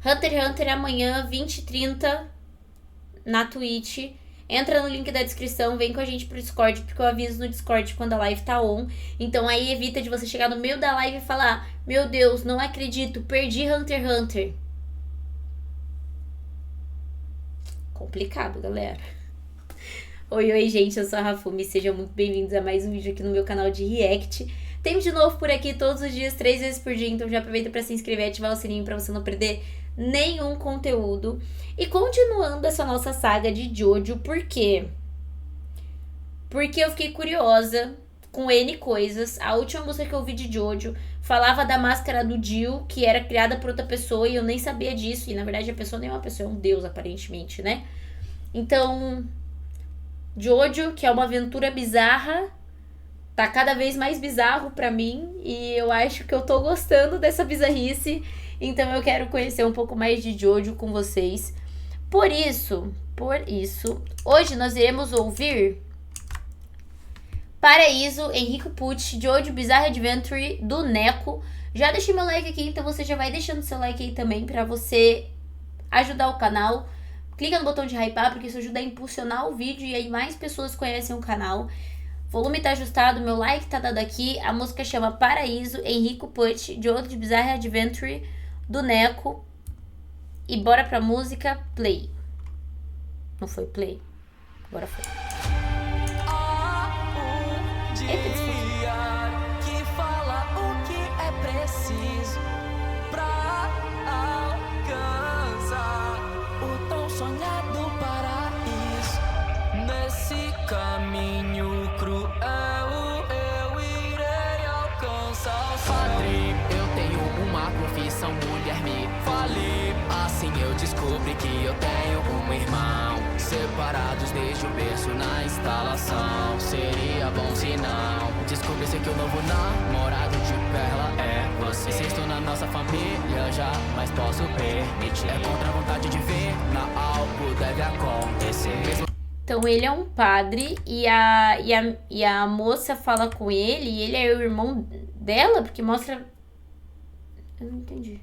Hunter x Hunter amanhã, 20h30, na Twitch. Entra no link da descrição, vem com a gente pro Discord, porque eu aviso no Discord quando a live tá on. Então aí evita de você chegar no meio da live e falar: meu Deus, não acredito, perdi Hunter x Hunter. Complicado, galera. Oi, gente, eu sou a Rafumi, sejam muito bem-vindos a mais um vídeo aqui no meu canal de React. Tem de novo por aqui todos os dias, 3 vezes por dia, então já aproveita para se inscrever e ativar o sininho para você não perder nenhum conteúdo. E continuando essa nossa saga de Jojo, por quê? Porque eu fiquei curiosa com N coisas. A última música que eu vi de Jojo falava da máscara do Jill, que era criada por outra pessoa, e eu nem sabia disso. E na verdade a pessoa nem é uma pessoa, é um deus aparentemente, né? Então, Jojo, que é uma aventura bizarra, tá cada vez mais bizarro pra mim, e eu acho que eu tô gostando dessa bizarrice, então eu quero conhecer um pouco mais de Jojo com vocês. Por isso, hoje nós iremos ouvir Paraíso, Enrico Pucci, Jojo Bizarre Adventure, do Neko. Já deixei meu like aqui, então você já vai deixando seu like aí também pra você ajudar o canal. Clica no botão de hypar, porque isso ajuda a impulsionar o vídeo e aí mais pessoas conhecem o canal. O volume tá ajustado, meu like tá dado aqui. A música chama Paraíso, Enrico Pucci, Jojo Bizarre Adventure, do Neko. E bora pra música, play. Não foi play? Agora foi. Eita, que fala o que é preciso pra alcançar o tão sonhado paraíso. Nesse caminho cruel eu irei alcançar o Padre, eu tenho uma profissão, mulher me fale. Assim eu descobri que eu tenho um irmão, separados desde o berço na instalação. Seria bom se não descobrisse que o novo namorado de Perla é você. Insisto na nossa família, jamais posso permitir. É contra a vontade de ver, na algo deve acontecer. Então ele é um padre e a moça fala com ele e ele é o irmão dela, porque mostra... Eu não entendi.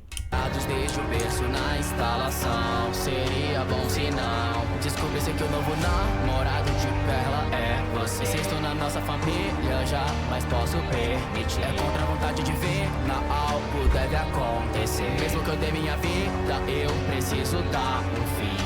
Desde o berço na instalação. Seria bom se não descobrisse que o novo namorado de Perla é você. Insisto na nossa família, jamais posso permitir. É contra a vontade de ver, na algo deve acontecer. Mesmo que eu dê minha vida, eu preciso dar um fim.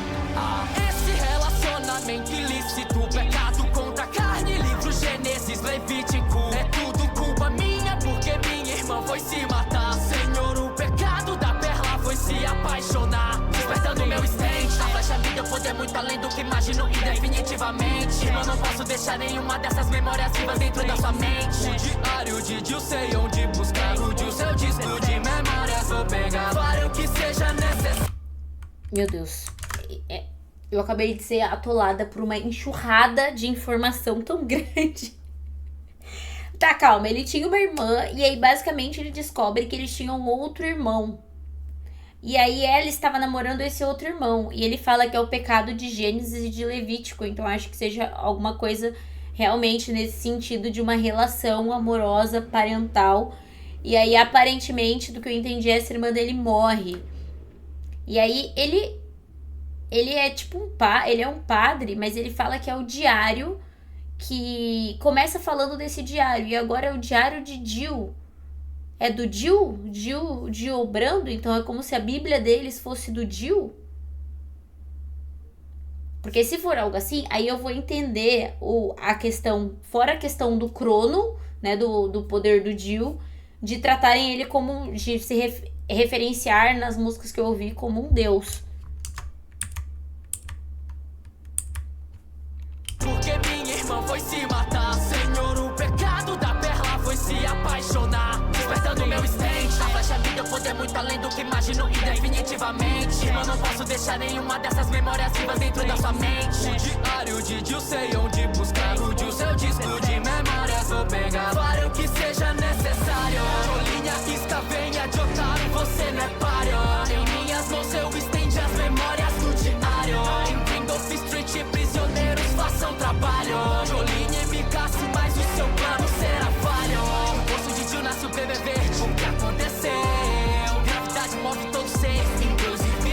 Esse relacionamento ilícito, pecado contra a carne, livro Gênesis, Levítico. É tudo culpa minha, porque minha irmã foi se matar. Senhor, o pecado da Perla foi se apaixonar, despertando meu instinto. A flecha vida, poder muito além do que imagino indefinitivamente. Irmão, não posso deixar nenhuma dessas memórias vivas dentro da sua mente. O diário de Jill, sei onde buscar. O seu disco de memórias vou pegar. Para o que seja necessário. Meu Deus. Eu acabei de ser atolada por uma enxurrada de informação tão grande. Tá, calma, ele tinha uma irmã e aí basicamente ele descobre que eles tinham outro irmão. E aí ela estava namorando esse outro irmão. E ele fala que é o pecado de Gênesis e de Levítico. Então acho que seja alguma coisa realmente nesse sentido de uma relação amorosa, parental. E aí aparentemente, do que eu entendi, essa irmã dele morre. E aí ele é tipo ele é um padre, mas ele fala que é o diário, que começa falando desse diário, e agora é o diário de Jill. É do Jill Brando, então é como se a Bíblia deles fosse do Jill. Porque se for algo assim, aí eu vou entender a questão, fora a questão do crono, né, do poder do Jill, de tratarem ele como, de se referenciar nas músicas que eu ouvi como um deus. Porque minha irmã foi se matar. Senhor, o pecado da Perla foi se apaixonar, despertando meu instinto. A flecha vida, poder muito além do que imagino indefinitivamente. Irmão, não posso deixar nenhuma dessas memórias vivas dentro da sua mente. O diário de Jill, sei onde buscar. O seu disco de memórias vou pegar. Para o que seja necessário. Jolinha, isca, venha de otário, você não é páreo. Em minhas mãos eu estende as memórias do diário. Em Randolph Street, prisioneiros façam trabalho. Jolinha, me casse, mas o seu plano será falho. O poço de Jill nasce o bebê verde. O que aconteceu? Gravidade move todo ser, inclusive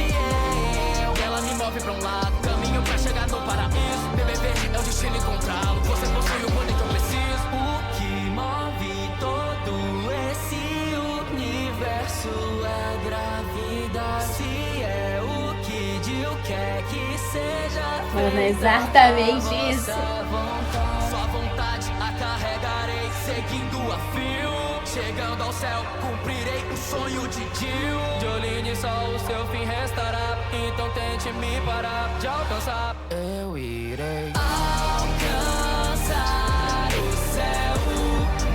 Mano, é exatamente isso. Sua vontade a carregarei, seguindo a fio. Chegando ao céu, cumprirei o sonho de Jill. Jolene, só o seu fim restará. Então tente me parar de alcançar. Eu irei alcançar o céu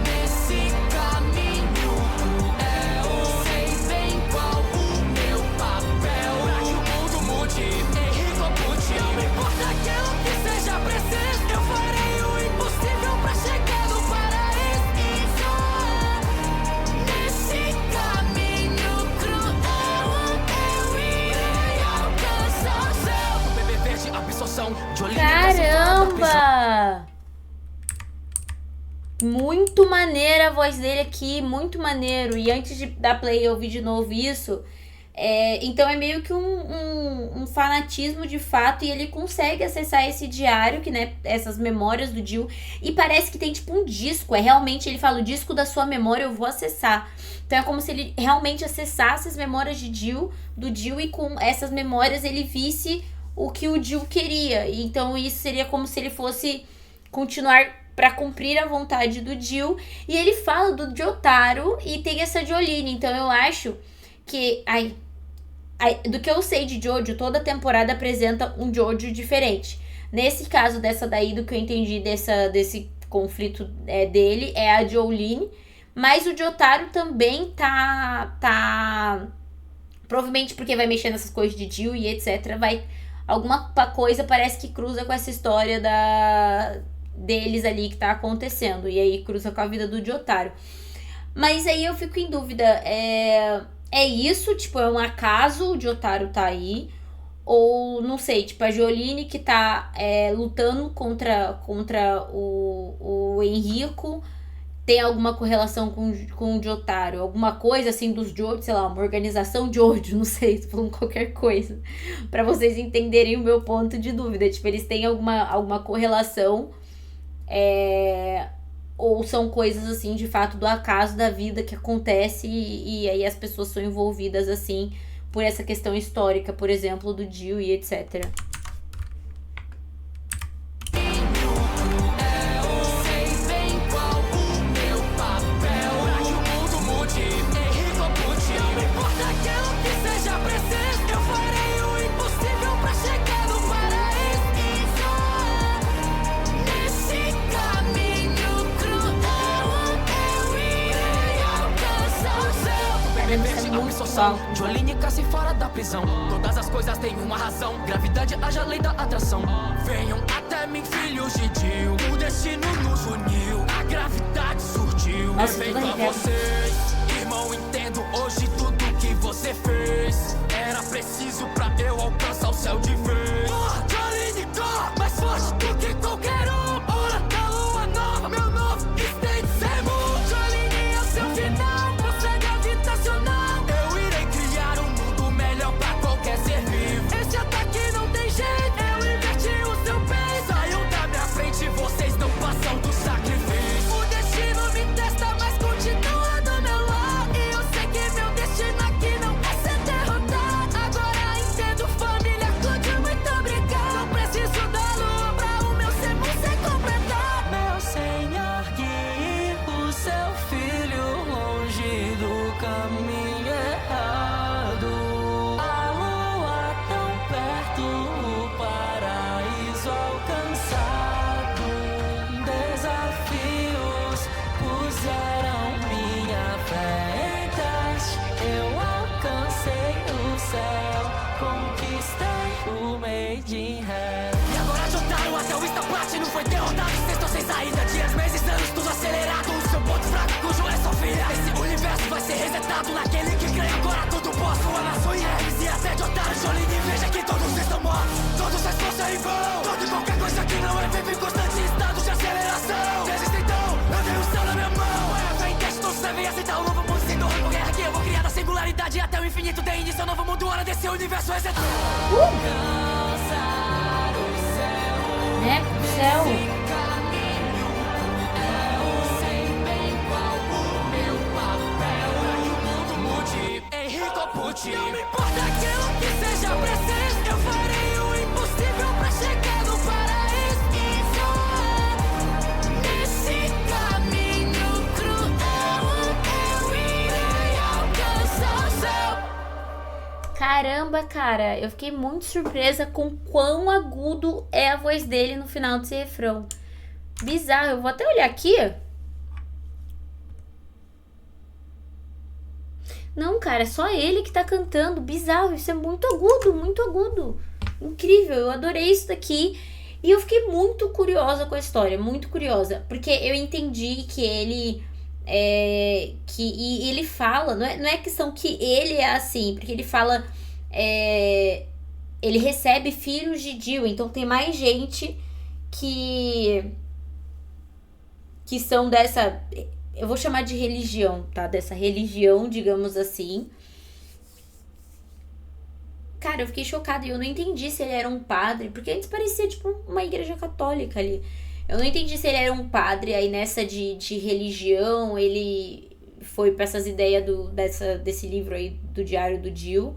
nesse caminho cruel. Sei bem qual o meu papel. Pra que o mundo mude, Henrique Pucci. Não me importa aquilo que seja preciso. Eu farei o impossível pra chegar no paraíso. Nesse caminho cruel, eu irei alcançar o céu. Bebê verde, absorção. Caramba! Muito maneira a voz dele aqui, muito maneiro. E antes de dar play eu ouvir de novo isso, então é meio que um fanatismo de fato. E ele consegue acessar esse diário, que, né, essas memórias do Jill. E parece que tem tipo um disco. Realmente, ele fala, o disco da sua memória eu vou acessar. Então é como se ele realmente acessasse as memórias do Jill. E com essas memórias ele visse o que o Jill queria. Então isso seria como se ele fosse continuar pra cumprir a vontade do Jill. E ele fala do Jotaro e tem essa Jolene. Então eu acho que do que eu sei de Jojo, toda temporada apresenta um Jojo diferente. Nesse caso dessa daí, do que eu entendi desse conflito dele, é a Jolene. Mas o Jotaro também tá provavelmente porque vai mexer nessas coisas de Jill e etc. Alguma coisa parece que cruza com essa história deles ali que tá acontecendo. E aí cruza com a vida do Jotaro. Mas aí eu fico em dúvida. É isso? Tipo, é um acaso o Jotaro tá aí? Ou, não sei, tipo, a Jolene que tá lutando contra o Henrico tem alguma correlação com o Jotaro? Alguma coisa assim dos Jojo, sei lá, uma organização Jojo, não sei, tô falando qualquer coisa. Pra vocês entenderem o meu ponto de dúvida. Tipo, eles têm alguma correlação, ou são coisas assim, de fato, do acaso da vida que acontece e aí as pessoas são envolvidas assim por essa questão histórica, por exemplo, do Jill e etc. Jolene cai fora da prisão. Todas as coisas têm uma razão. Gravidade haja lei da atração. Venham até mim, filhos de Jill. O destino nos uniu. A gravidade surgiu. Evento a vocês. Irmão, entendo hoje tudo que você fez. Era preciso pra eu alcançar o céu de vez. Jolene, mais forte do que qualquer um. Hora da lua nova, meu novo state semo. Jolene é o seu final. Você gravitacional. Vocês não passam do sacrifício. O destino me testa, mas continua do meu lado. E eu sei que meu destino aqui não é ser derrotado. Agora entendo, família, Cláudio, muito obrigado. Não preciso da lua pra o meu sermão ser completado. Meu Senhor, guie o seu filho longe do caminho errado. A lua tão perto, o paraíso alcançar. E agora Jotaro até o Instaplat não foi derrotado. Vocês estão sem saída, dias, meses, anos, tudo acelerado. O seu ponto fraco, cujo é sua filha. Esse universo vai ser resetado naquele que crê. Agora tudo posso, a nação e Hermes. E até Jotaro, Jolene, veja que todos estão mortos. Todos se esforçam em vão. Toda e qualquer coisa que não é vive em constante estado de aceleração. Desistem então, eu tenho o céu na minha mão. É fé em teste, todos devem aceitar o novo mundo. Sem dor, com guerra que eu vou criar da singularidade até o infinito. Tem início, novo mundo, hora desse universo resetado. Né? O céu. Não me importa aquilo que seja preciso. Eu farei o impossível. Caramba, cara, eu fiquei muito surpresa com quão agudo é a voz dele no final desse refrão. Bizarro, eu vou até olhar aqui. Não, cara, é só ele que tá cantando. Bizarro, isso é muito agudo, muito agudo. Incrível, eu adorei isso daqui. E eu fiquei muito curiosa com a história, muito curiosa. Porque eu entendi que ele. E ele fala, não é questão que ele é assim, porque ele fala. Ele recebe filhos de Jill, então tem mais gente que são dessa. Eu vou chamar de religião, tá? Dessa religião, digamos assim. Cara, eu fiquei chocada e eu não entendi se ele era um padre, porque antes parecia tipo uma igreja católica ali. Eu não entendi se ele era um padre, aí nessa de religião ele foi pra essas ideias desse livro aí do Diário do Jill.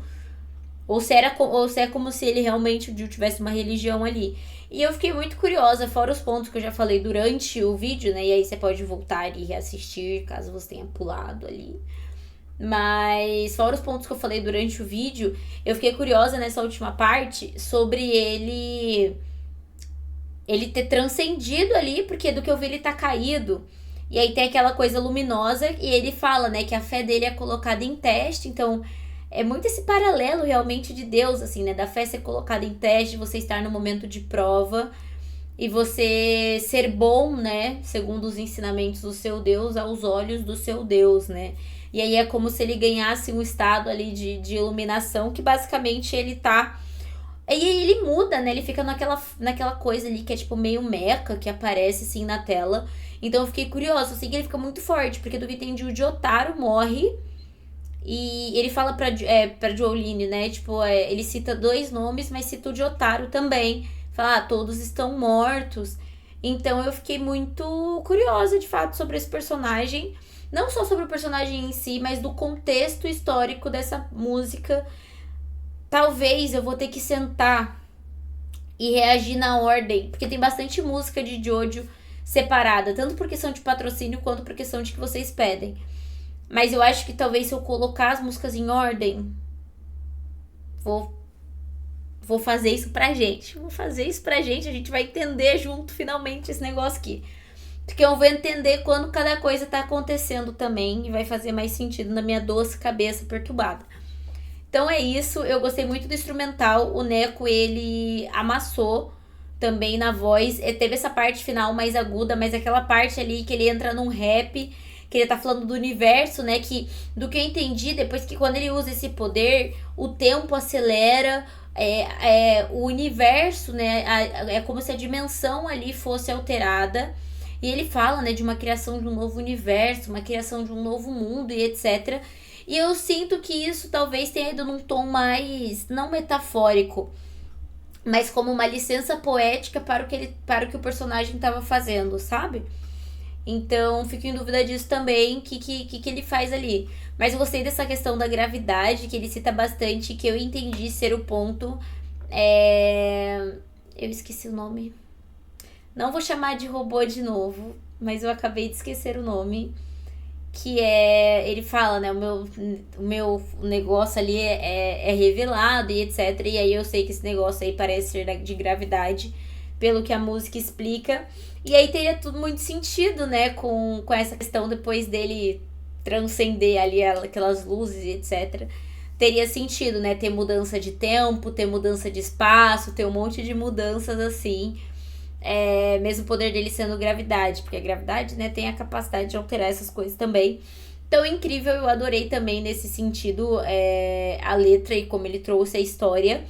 Ou se é como se ele realmente, o Jill, tivesse uma religião ali. E eu fiquei muito curiosa, fora os pontos que eu já falei durante o vídeo, né? E aí você pode voltar e reassistir, caso você tenha pulado ali. Mas fora os pontos que eu falei durante o vídeo, eu fiquei curiosa nessa última parte sobre ele ter transcendido ali, porque do que eu vi ele tá caído. E aí tem aquela coisa luminosa e ele fala, né, que a fé dele é colocada em teste, então é muito esse paralelo realmente de Deus, assim, né, da fé ser colocada em teste, você estar no momento de prova e você ser bom, né, segundo os ensinamentos do seu Deus, aos olhos do seu Deus, né. E aí é como se ele ganhasse um estado ali de iluminação, que basicamente ele tá... E aí ele muda, né? Ele fica naquela coisa ali que é tipo meio meca, que aparece assim na tela. Então eu fiquei curiosa, assim, que ele fica muito forte, porque do que entendi o Jotaro morre. E ele fala pra Jolene, né? Tipo, ele cita 2 nomes, mas cita o Jotaro também. Fala, todos estão mortos. Então eu fiquei muito curiosa, de fato, sobre esse personagem. Não só sobre o personagem em si, mas do contexto histórico dessa música. Talvez eu vou ter que sentar e reagir na ordem, porque tem bastante música de Jojo separada, tanto por questão de patrocínio quanto por questão de que vocês pedem. Mas eu acho que talvez se eu colocar as músicas em ordem, vou fazer isso pra gente. A gente vai entender junto finalmente esse negócio aqui. Porque eu vou entender quando cada coisa tá acontecendo também e vai fazer mais sentido na minha doce cabeça perturbada. Então é isso, eu gostei muito do instrumental, o Neko ele amassou também na voz, teve essa parte final mais aguda, mas aquela parte ali que ele entra num rap, que ele tá falando do universo, né, que do que eu entendi, depois que quando ele usa esse poder, o tempo acelera, o universo, né, é como se a dimensão ali fosse alterada, e ele fala, né, de uma criação de um novo universo, uma criação de um novo mundo e etc. E eu sinto que isso talvez tenha ido num tom mais, não metafórico, mas como uma licença poética para o que o personagem estava fazendo, sabe? Então, fico em dúvida disso também, que ele faz ali. Mas eu gostei dessa questão da gravidade, que ele cita bastante, que eu entendi ser o ponto. Eu esqueci o nome. Não vou chamar de robô de novo, mas eu acabei de esquecer o nome. Que ele fala, né, o meu negócio ali é revelado e etc. E aí eu sei que esse negócio aí parece ser de gravidade, pelo que a música explica. E aí teria tudo muito sentido, né, com essa questão depois dele transcender ali aquelas luzes e etc. Teria sentido, né, ter mudança de tempo, ter mudança de espaço, ter um monte de mudanças assim. Mesmo o poder dele sendo gravidade, porque a gravidade, né, tem a capacidade de alterar essas coisas também. Então, incrível, eu adorei também nesse sentido a letra e como ele trouxe a história.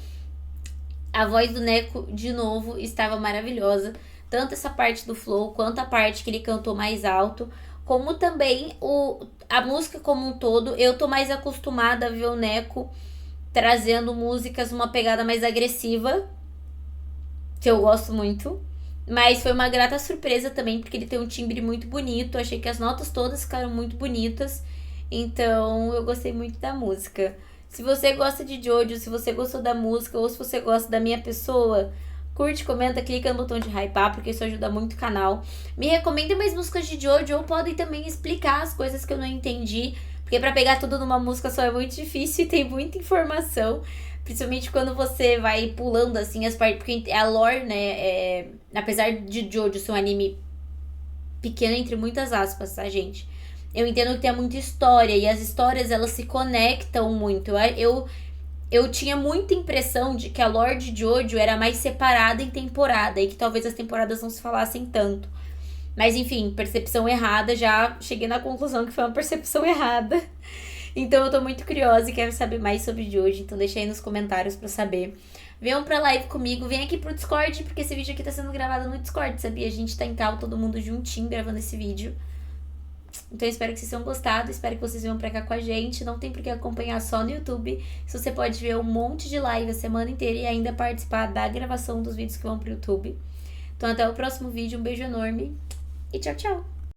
A voz do Neko, de novo, estava maravilhosa. Tanto essa parte do flow, quanto a parte que ele cantou mais alto, como também a música como um todo. Eu tô mais acostumada a ver o Neko trazendo músicas uma pegada mais agressiva, que eu gosto muito. Mas foi uma grata surpresa também, porque ele tem um timbre muito bonito. Achei que as notas todas ficaram muito bonitas. Então, eu gostei muito da música. Se você gosta de Jojo, se você gostou da música, ou se você gosta da minha pessoa, curte, comenta, clica no botão de hypar, porque isso ajuda muito o canal. Me recomendem mais músicas de Jojo, ou podem também explicar as coisas que eu não entendi, Porque pra pegar tudo numa música só é muito difícil e tem muita informação. Principalmente quando você vai pulando, assim, as partes. Porque a lore, né, apesar de Jojo ser um anime pequeno entre muitas aspas, tá, gente? Eu entendo que tem muita história. E as histórias, elas se conectam muito. Eu tinha muita impressão de que a lore de Jojo era mais separada em temporada. E que talvez as temporadas não se falassem tanto. Mas enfim, percepção errada. Já cheguei na conclusão que foi uma percepção errada. Então eu tô muito curiosa e quero saber mais sobre Jojo. Então deixa aí nos comentários pra saber. Venham pra live comigo, vem aqui pro Discord, porque esse vídeo aqui tá sendo gravado no Discord, sabia? A gente tá em cal, todo mundo juntinho gravando esse vídeo. Então eu espero que vocês tenham gostado, espero que vocês venham pra cá com a gente. Não tem por que acompanhar só no YouTube. Se você pode ver um monte de live a semana inteira e ainda participar da gravação dos vídeos que vão pro YouTube. Então até o próximo vídeo, um beijo enorme e tchau, tchau!